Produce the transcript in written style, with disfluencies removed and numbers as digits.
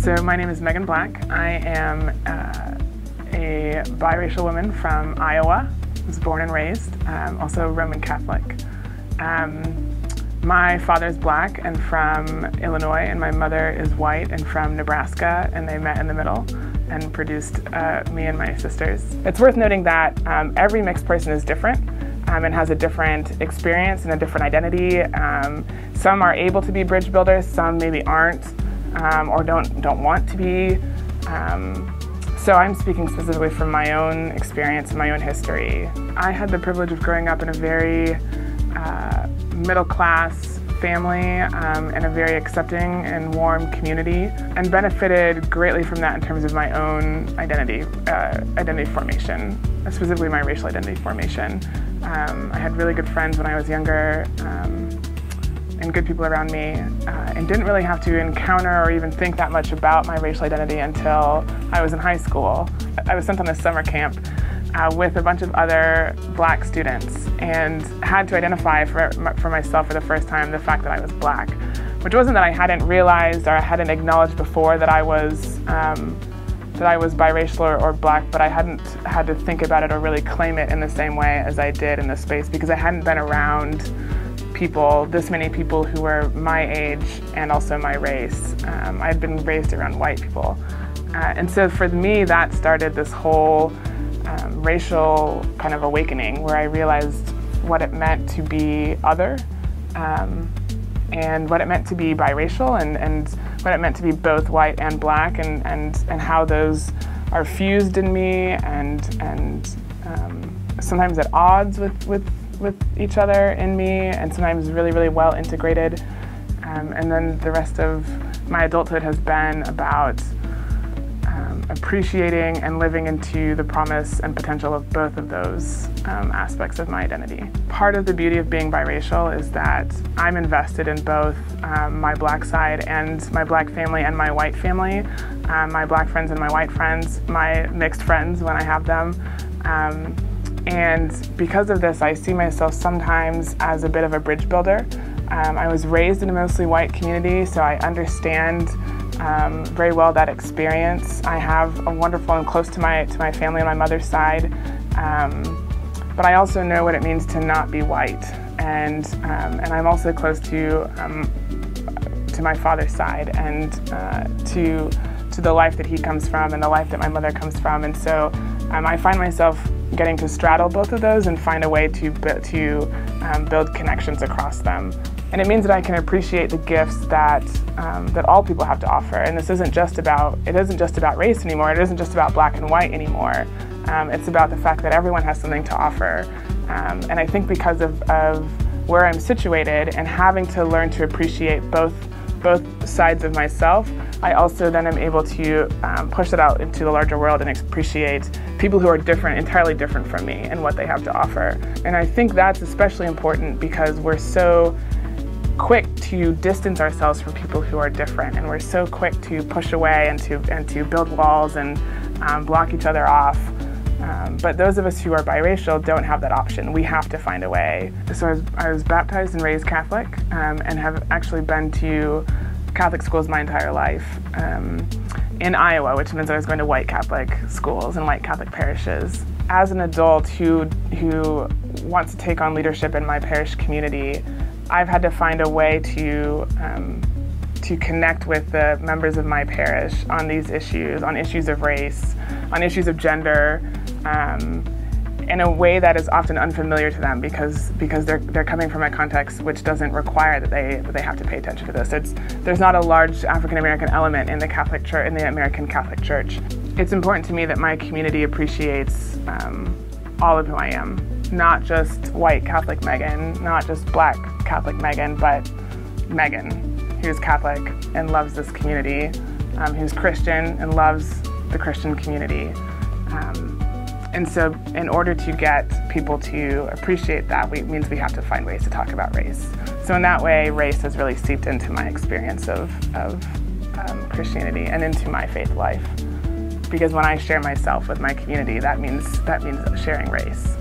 So my name is Megan Black. I am a biracial woman from Iowa. I was born and raised, also Roman Catholic. My father is Black and from Illinois, and my mother is white and from Nebraska, and they met in the middle and produced me and my sisters. It's worth noting that every mixed person is different and has a different experience and a different identity. Some are able to be bridge builders, some maybe aren't, or don't want to be. So I'm speaking specifically from my own experience and my own history. I had the privilege of growing up in a very middle-class family in a very accepting and warm community, and benefited greatly from that in terms of my own identity formation, specifically my racial identity formation. I had really good friends when I was younger, and good people around me, and didn't really have to encounter or even think that much about my racial identity until I was in high school. I was sent on a summer camp with a bunch of other Black students and had to identify for myself for the first time the fact that I was Black, which wasn't that I hadn't realized or I hadn't acknowledged before that I was biracial or Black, but I hadn't had to think about it or really claim it in the same way as I did in this space, because I hadn't been around this many people who were my age and also my race. I had been raised around white people. And so for me, that started this whole racial kind of awakening, where I realized what it meant to be other, and what it meant to be biracial, and what it meant to be both white and Black, and how those are fused in me, and sometimes at odds with each other in me, and sometimes really, really well integrated. And then the rest of my adulthood has been about appreciating and living into the promise and potential of both of those aspects of my identity. Part of the beauty of being biracial is that I'm invested in both my Black side and my Black family and my white family, my Black friends and my white friends, my mixed friends when I have them. And because of this, I see myself sometimes as a bit of a bridge builder. I was raised in a mostly white community, so I understand very well that experience. I have a wonderful and close to my family on my mother's side, but I also know what it means to not be white, and I'm also close to my father's side, and to the life that he comes from and the life that my mother comes from, and so I find myself getting to straddle both of those and find a way to build connections across them. And it means that I can appreciate the gifts that all people have to offer. And this isn't just about race anymore. It isn't just about Black and white anymore. It's about the fact that everyone has something to offer. And I think because of where I'm situated and having to learn to appreciate both sides of myself, I also then am able to push it out into the larger world and appreciate people who are different, entirely different from me, and what they have to offer. And I think that's especially important because we're so quick to distance ourselves from people who are different, and we're so quick to push away and to build walls and block each other off. But those of us who are biracial don't have that option. We have to find a way. So I was baptized and raised Catholic, and have actually been to Catholic schools my entire life in Iowa, which means I was going to white Catholic schools and white Catholic parishes. As an adult who wants to take on leadership in my parish community, I've had to find a way to connect with the members of my parish on these issues, on issues of race, on issues of gender, in a way that is often unfamiliar to them because they're coming from a context which doesn't require that they have to pay attention to this. There's not a large African American element in the Catholic Church, in the American Catholic Church. It's important to me that my community appreciates all of who I am, not just white Catholic Megan, not just Black Catholic Megan, but Megan, who's Catholic and loves this community, who's Christian and loves the Christian community. And so in order to get people to appreciate that, means we have to find ways to talk about race. So in that way, race has really seeped into my experience of Christianity and into my faith life. Because when I share myself with my community, that means sharing race.